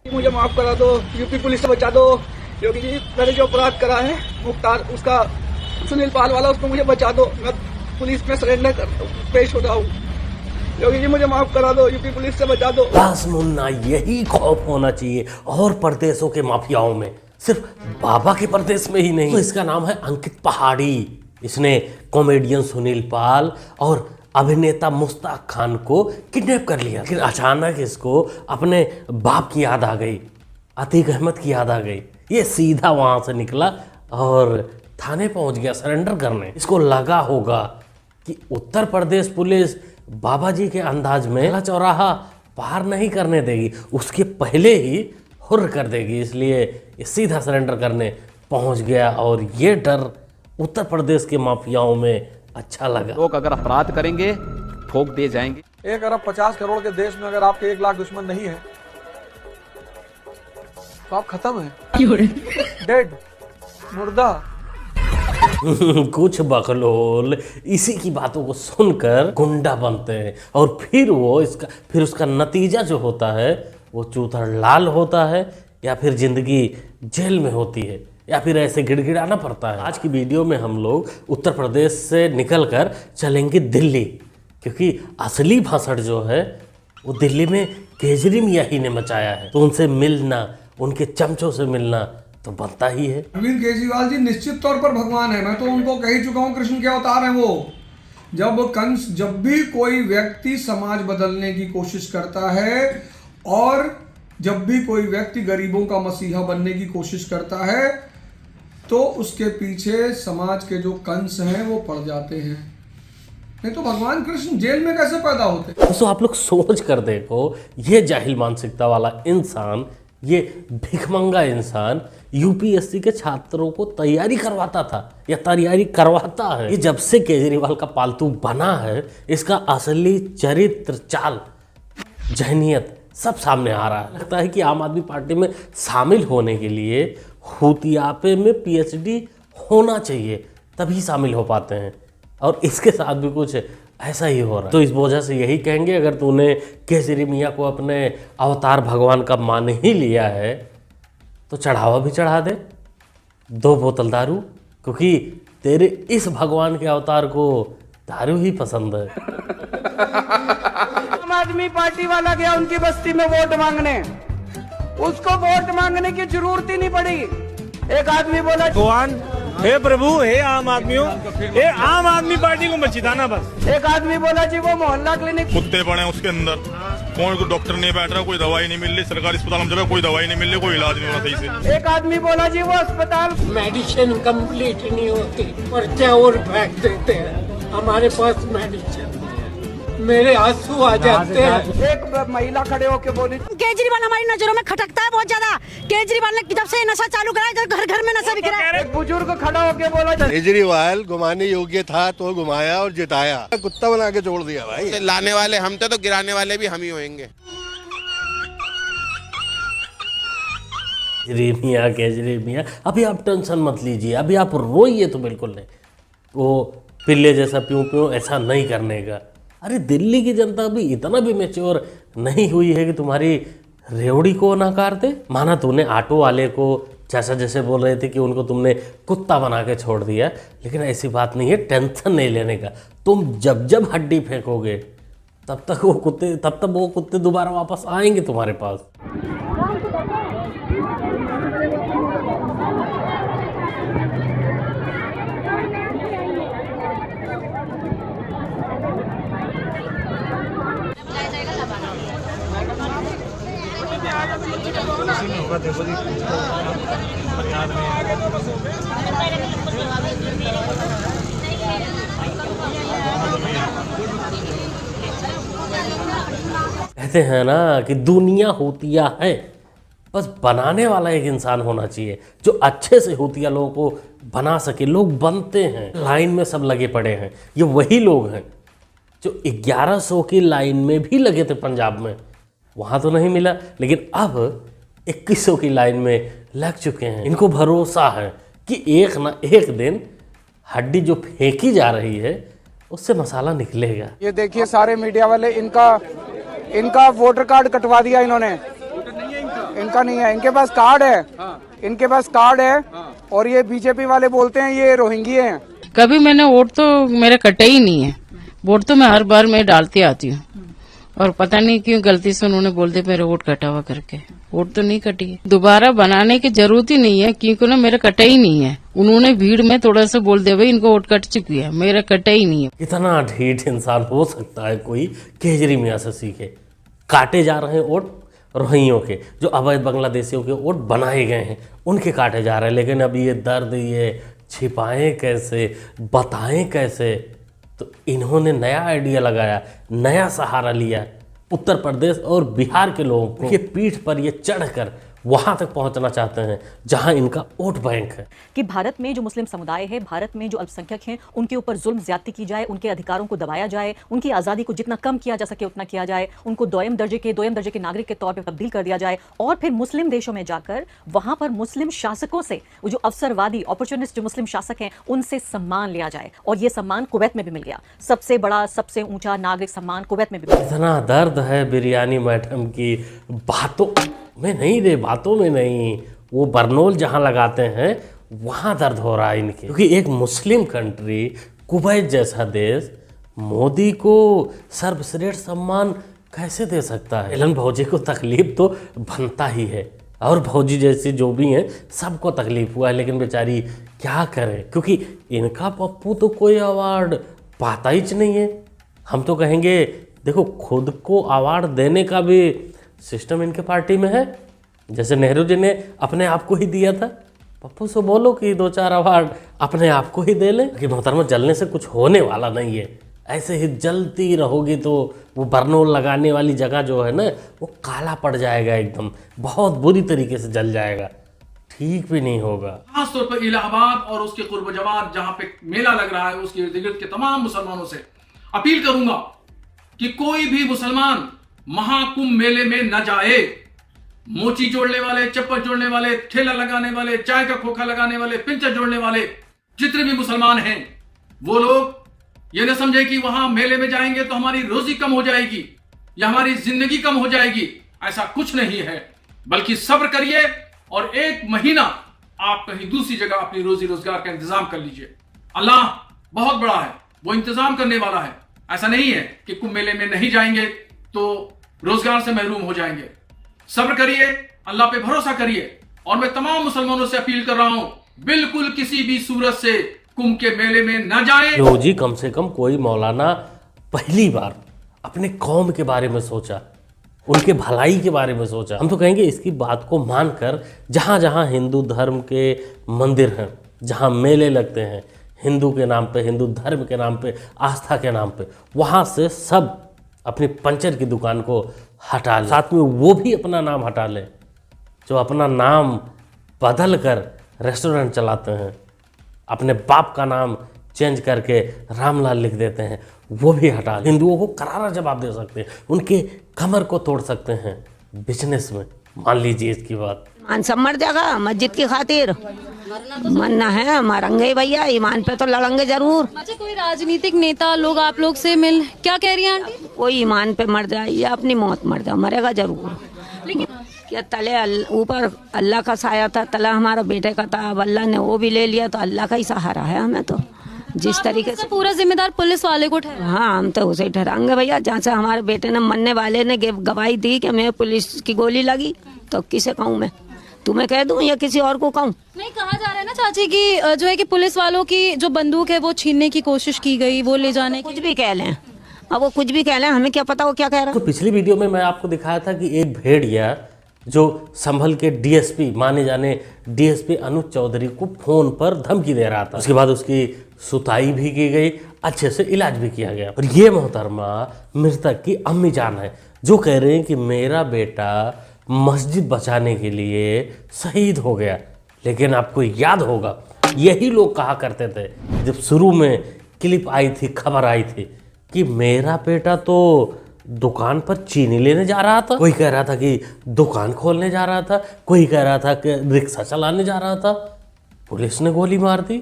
मुझे माफ करा दो, यूपी पुलिस से बचा दो। योगी जी, मैंने जो अपराध करा है मुख्तार उसका, सुनील पाल वाला, उसको मुझे बचा दो। मैं पुलिस में सरेंडर पेश हो रहा हूँ। योगी जी, मुझे माफ करा दो, यूपी पुलिस से बचा दो। बस मुन्ना, यही खौफ होना चाहिए और प्रदेशों के माफियाओं में, सिर्फ बाबा के प्रदेश में ही नहीं। तो इसका नाम है अंकित पहाड़ी। इसने कॉमेडियन सुनील पाल और अभिनेता मुश्ताक खान को किडनैप कर लिया। लेकिन अचानक इसको अपने बाप की याद आ गई, अतीक अहमद की याद आ गई। ये सीधा वहां से निकला और थाने पहुंच गया सरेंडर करने। इसको लगा होगा कि उत्तर प्रदेश पुलिस बाबा जी के अंदाज में चौराहा पार नहीं करने देगी, उसके पहले ही हुर्र कर देगी। इसलिए ये सीधा सरेंडर करने पहुंच गया और ये डर उत्तर प्रदेश के माफियाओं में अच्छा लगा। लोग अगर अपराध करेंगे ठोक दे जाएंगे। 1 अरब 50 करोड़ के देश में अगर आपके 1 लाख दुश्मन नहीं है तो आप खत्म हैं, डेड, मुर्दा। कुछ बकलोल इसी की बातों को सुनकर गुंडा बनते हैं और फिर उसका नतीजा जो होता है वो चूथड़ लाल होता है, या फिर जिंदगी जेल में होती है, या फिर ऐसे गिड़गिड़ाना पड़ता है। आज की वीडियो में हम लोग उत्तर प्रदेश से निकलकर चलेंगे दिल्ली, क्योंकि असली भसड़ जो है वो दिल्ली में केजरी मियाँ ही ने मचाया है। तो उनसे मिलना, उनके चमचों से मिलना तो बनता ही है। अरविंद केजरीवाल जी निश्चित तौर पर भगवान है, मैं तो उनको कह ही चुका हूँ, कृष्ण के अवतार हैं वो। जब भी कोई व्यक्ति समाज बदलने की कोशिश करता है और जब भी कोई व्यक्ति गरीबों का मसीहा बनने की कोशिश करता है तो उसके पीछे समाज के जो कंस हैं वो पड़ जाते हैं। नहीं तो भगवान कृष्ण जेल में कैसे पैदा होते? दोस्तों, आप लोग सोच कर देखो, ये जाहिल मानसिकता वाला इंसान, ये भिखमंगा इंसान यूपीएससी के छात्रों को तैयारी करवाता था या तैयारी करवाता है। ये जब से केजरीवाल का पालतू बना है, इसका असली चरित्र, चाल, जहनियत सब सामने आ रहा है। लगता है कि आम आदमी पार्टी में शामिल होने के लिए हुतियापे में पीएचडी होना चाहिए, तभी शामिल हो पाते हैं। और इसके साथ भी कुछ ऐसा ही हो रहा है। तो इस वजह से यही कहेंगे, अगर तूने केजरी मियाँ को अपने अवतार भगवान का मान ही लिया है तो चढ़ावा भी चढ़ा दे 2 बोतल दारू, क्योंकि तेरे इस भगवान के अवतार को दारू ही पसंद है। आम आदमी पार्टी वाला गया उनकी बस्ती में वोट मांगने, उसको वोट मांगने की जरूरत ही नहीं पड़ी। एक आदमी बोला, भगवान हे प्रभु, हे आम आदमियों, हे आम आदमी पार्टी को मत जिताना बस। एक आदमी बोला जी वो मोहल्ला क्लिनिक, कुत्ते पड़े उसके अंदर, कोई डॉक्टर नहीं बैठ रहा, कोई दवाई नहीं मिल रही, सरकारी अस्पताल में जगह कोई दवाई नहीं मिल रही, कोई इलाज नहीं हो रहा सही से। एक आदमी बोला जी वो अस्पताल मेडिसिन कंप्लीट नहीं होती, पर्चे और फेंक देते हैं, हमारे पास मेडिसिन, मेरे आंसू आ जाते हैं। एक महिला खड़े होके बोली, केजरीवाल हमारी नजरों में खटकता है बहुत ज्यादा। केजरीवाल ने जब से नशा चालू करा है, घर घर में नशा बिक रहा है। एक बुजुर्ग खड़ा होके बोला, केजरीवाल घुमाने योग्य था तो घुमाया और जिताया, कुत्ता बना के छोड़ दिया भाई। लाने वाले हम थे तो गिराने वाले भी हम ही होंगे। केजरी मियाँ, अभी आप टेंशन मत लीजिए, अभी आप रोइए तो बिल्कुल नहीं, वो पिल्ले जैसा प्यूं प्यूं ऐसा नहीं करने का। अरे दिल्ली की जनता भी इतना भी मैच्योर नहीं हुई है कि तुम्हारी रेवड़ी को नकार दे। माना तूने ऑटो वाले को जैसे बोल रहे थे कि उनको तुमने कुत्ता बना के छोड़ दिया, लेकिन ऐसी बात नहीं है, टेंशन नहीं लेने का। तुम जब हड्डी फेंकोगे तब तक वो कुत्ते दोबारा वापस आएंगे तुम्हारे पास। कहते हैं ना कि दुनिया होतिया है, बस बनाने वाला एक इंसान होना चाहिए जो अच्छे से होतिया लोगों को बना सके। लोग बनते हैं, लाइन में सब लगे पड़े हैं। ये वही लोग हैं जो 1100 की लाइन में भी लगे थे पंजाब में, वहाँ तो नहीं मिला, लेकिन अब 2100 की लाइन में लग चुके हैं। इनको भरोसा है कि एक ना एक दिन हड्डी जो फेंकी जा रही है उससे मसाला निकलेगा। ये देखिए सारे मीडिया वाले, इनका वोटर कार्ड कटवा दिया इन्होंने। इनका नहीं है, इनके पास कार्ड है। इनके पास कार्ड है और ये बीजेपी वाले बोलते हैं ये रोहिंग्या हैं। कभी मैंने वोट तो मेरा कटा ही नहीं है। वोट तो मैं हर बार मैं डालती आती हूँ और पता नहीं क्यों गलती से उन्होंने बोल दिया मेरा वोट कटा हुआ करके। वोट तो नहीं कटी है, दोबारा बनाने की जरूरत ही नहीं है क्योंकि ना मेरा कटा ही नहीं है। उन्होंने भीड़ में थोड़ा सा बोल दिया भाई इनको वोट कट चुकी है, मेरा कटा ही नहीं है। इतना ढीठ इंसान हो सकता है कोई केजरी मियाँ से सीखे। काटे जा रहे हैं वोट रोहिंग्यों के, जो अवैध बांग्लादेशियों के वोट बनाए गए हैं उनके काटे जा रहे हैं। लेकिन अब ये दर्द ये छिपाएं कैसे, बताएं कैसे? तो इन्होंने नया आइडिया लगाया, नया सहारा लिया। उत्तर प्रदेश और बिहार के लोगों के पीठ पर ये चढ़कर वहां तक पहुंचना चाहते हैं जहां इनका वोट बैंक है। कि भारत में जो मुस्लिम समुदाय है, भारत में जो अल्पसंख्यक हैं, उनके ऊपर जुल्म ज्यादती की जाए, उनके अधिकारों को दबाया जाए, उनकी आज़ादी को जितना कम किया जा सके उतना किया जाए, उनको दोयम दर्जे के नागरिक के तौर पर तब्दील कर दिया जाए। और फिर मुस्लिम देशों में जाकर वहां पर मुस्लिम शासकों से, वो जो अवसरवादी अपॉर्चुनिस्ट जो मुस्लिम शासक हैं, उनसे सम्मान लिया जाए। और ये सम्मान कुवैत में भी मिल गया, सबसे बड़ा सबसे ऊंचा नागरिक सम्मान कुवैत में भी मिल गया। इतना दर्द है बिरयानी मैडम की बातों में नहीं, रे बातों में नहीं, वो बरनोल जहां लगाते हैं वहां दर्द हो रहा है इनके। क्योंकि एक मुस्लिम कंट्री कुवैत जैसा देश मोदी को सर्वश्रेष्ठ सम्मान कैसे दे सकता है? एलन भौजी को तकलीफ तो बनता ही है और भौजी जैसे जो भी हैं सबको तकलीफ हुआ है, लेकिन बेचारी क्या करें क्योंकि इनका पप्पू तो कोई अवार्ड पाता ही नहीं है। हम तो कहेंगे देखो खुद को अवार्ड देने का भी सिस्टम इनके पार्टी में है। जैसे नेहरू जी ने अपने आप को ही दिया था, पप्पू से बोलो कि 2-4 अवार्ड अपने आप को ही दे लें कि मोहतरमा जलने से कुछ होने वाला नहीं है। ऐसे ही जलती रहोगी तो वो बरनोल लगाने वाली जगह जो है ना वो काला पड़ जाएगा, एकदम बहुत बुरी तरीके से जल जाएगा, ठीक भी नहीं होगा। खासतौर पर इलाहाबाद और उसके कुर्ब जवार जहां पे मेला लग रहा है उसके इर्द गिर्द के तमाम मुसलमानों से अपील करूंगा कि कोई भी मुसलमान महाकुंभ मेले में न जाए। मोची जोड़ने वाले, चप्पल जोड़ने वाले, ठेला लगाने वाले, चाय का खोखा लगाने वाले, पिंचर जोड़ने वाले जितने भी मुसलमान हैं वो लोग ये न समझे कि वहां मेले में जाएंगे तो हमारी रोजी कम हो जाएगी या हमारी जिंदगी कम हो जाएगी। ऐसा कुछ नहीं है, बल्कि सब्र करिए और 1 महीना आप कहीं दूसरी जगह अपनी रोजी रोजगार का इंतजाम कर लीजिए। अल्लाह बहुत बड़ा है, वो इंतजाम करने वाला है। ऐसा नहीं है कि कुंभ मेले में नहीं जाएंगे तो रोजगार से महरूम हो जाएंगे। सब्र करिए, अल्लाह पे भरोसा करिए। और मैं तमाम मुसलमानों से अपील कर रहा हूं बिल्कुल किसी भी सूरत से कुंभ के मेले में न जाएं। लो जी, कम से कम कोई मौलाना पहली बार अपने कौम के बारे में सोचा, उनके भलाई के बारे में सोचा। हम तो कहेंगे इसकी बात को मानकर जहां जहां हिंदू धर्म के मंदिर हैं, जहां मेले लगते हैं हिंदू के नाम पे, हिंदू धर्म के नाम पे, आस्था के नाम पे, वहां से सब अपनी पंचर की दुकान को हटा ले। साथ में वो भी अपना नाम हटा ले जो अपना नाम बदल कर रेस्टोरेंट चलाते हैं, अपने बाप का नाम चेंज करके रामलाल लिख देते हैं, वो भी हटा ले। हिंदुओं को करारा जवाब दे सकते हैं, उनके कमर को तोड़ सकते हैं बिजनेस में। मान लीजिए इसकी बात। ईमान सब मर जाएगा मस्जिद की खातिर, मरना है मरेंगे भैया, ईमान पे तो लड़ेंगे जरूर। अच्छा, कोई राजनीतिक नेता लोग आप लोग से मिल क्या कह रही हैं आंटी? कोई ईमान पे मर जाए या अपनी मौत मर जाए, मरेगा जरूर। लेकिन क्या तले ऊपर अल्लाह का साया था, तला हमारा बेटे का था, अब अल्लाह ने वो भी ले लिया तो अल्लाह का ही सहारा है हमें तो। जिस तरीके से पूरा जिम्मेदार पुलिस वाले को ठहरा। हाँ, हम तो उसे ठहराएंगे भैया। जहाँ से हमारे बेटे ने, मरने वाले ने गवाही दी कि मैं पुलिस की गोली लगी, तो किसे कहूँ मैं? तुम्हें कह दूं या किसी और को कहूं? नहीं, कहा जा रहा है ना चाची की जो है कि पुलिस वालों की जो बंदूक है वो छीनने की कोशिश की गई, वो ले जाने। कुछ भी कह लें, अब वो कुछ भी कह लें, हमें क्या पता वो क्या कह रहा है। तो पिछली वीडियो में मैं आपको दिखाया था कि एक भेड़िया जो संभल के डीएसपी माने जाने डीएसपी अनुज चौधरी को फोन पर धमकी दे रहा था। उसके बाद उसकी सुताई भी की गई, अच्छे से इलाज भी किया गया। और ये मोहतरमा मृतक की अम्मी जान है जो कह रहे हैं कि मेरा बेटा मस्जिद बचाने के लिए शहीद हो गया। लेकिन आपको याद होगा यही लोग कहा करते थे जब शुरू में क्लिप आई थी, खबर आई थी कि मेरा बेटा तो दुकान पर चीनी लेने जा रहा था, कोई कह रहा था कि दुकान खोलने जा रहा था, कोई कह रहा था कि रिक्शा चलाने जा रहा था। पुलिस ने गोली मार दी,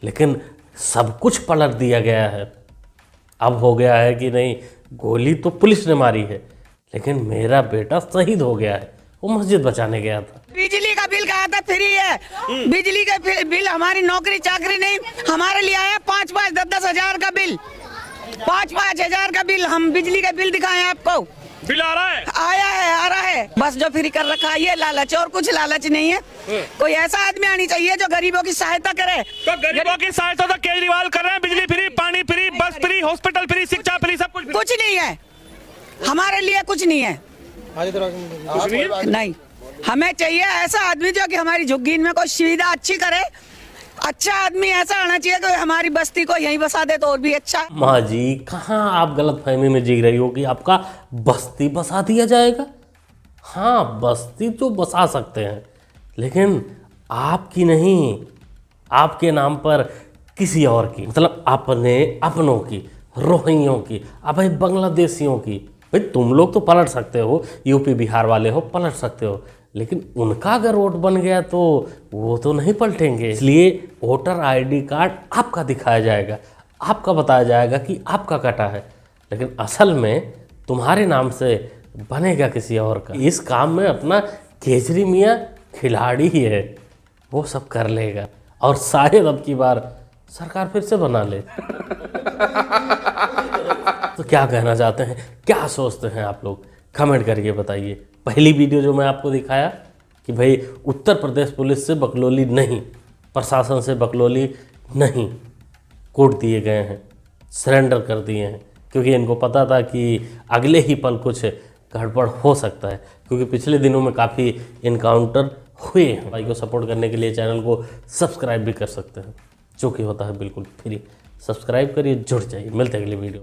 लेकिन सब कुछ पलट दिया गया है। अब हो गया है कि नहीं, गोली तो पुलिस ने मारी है लेकिन मेरा बेटा शहीद हो गया है। वो मस्जिद बचाने गया था। बिजली का बिल कहा था फ्री है, बिजली का बिल हमारी नौकरी चाकरी नहीं, हमारे लिए आया 5-5, 10-10 हजार का बिल, 5-5 हजार का बिल। हम बिजली का बिल दिखाएं आपको, बिल आ रहा है, आया है, आ रहा है। बस जो फ्री कर रखा है ये लालच, और कुछ लालच नहीं है। कोई ऐसा आदमी आनी चाहिए जो गरीबों की सहायता करे। तो गरीबों की सहायता तो केजरीवाल कर रहे हैं, बिजली फ्री, पानी फ्री, बस फ्री, हॉस्पिटल फ्री, शिक्षा फ्री, सब कुछ नहीं है हमारे लिए, कुछ नहीं है, नहीं। हमें चाहिए ऐसा आदमी जो कि हमारी झुग्गी में कोई सुविधा अच्छी करे। अच्छा आदमी ऐसा आना चाहिए कि हमारी बस्ती को यहीं बसा दे तो और भी अच्छा। माँ जी, कहाँ आप गलत फहमी में जी रही हो कि आपका बस्ती बसा दिया जाएगा। हाँ, बस्ती तो बसा सकते हैं, लेकिन आपकी नहीं, आपके नाम पर किसी और की, मतलब अपने अपनों की, रोहिंग्यों की, भाई बांग्लादेशियों की। भाई तुम लोग तो पलट सकते हो, यूपी बिहार वाले हो, पलट सकते हो, लेकिन उनका अगर वोट बन गया तो वो तो नहीं पलटेंगे। इसलिए वोटर आईडी कार्ड आपका दिखाया जाएगा, आपका बताया जाएगा कि आपका कटा है, लेकिन असल में तुम्हारे नाम से बनेगा किसी और का। इस काम में अपना केजरी मियाँ खिलाड़ी ही है, वो सब कर लेगा और शायद अब की बार सरकार फिर से बना ले। तो क्या कहना चाहते हैं, क्या सोचते हैं आप लोग, कमेंट करके बताइए। पहली वीडियो जो मैं आपको दिखाया कि भाई उत्तर प्रदेश पुलिस से बकलोली नहीं, प्रशासन से बकलोली नहीं, कोर्ट दिए गए हैं, सरेंडर कर दिए हैं, क्योंकि इनको पता था कि अगले ही पल कुछ गड़बड़ हो सकता है, क्योंकि पिछले दिनों में काफ़ी इनकाउंटर हुए हैं। भाई को सपोर्ट करने के लिए चैनल को सब्सक्राइब भी कर सकते हैं, जो कि होता है बिल्कुल फ्री। सब्सक्राइब करिए, जुड़ जाइए। मिलते हैं अगली वीडियो।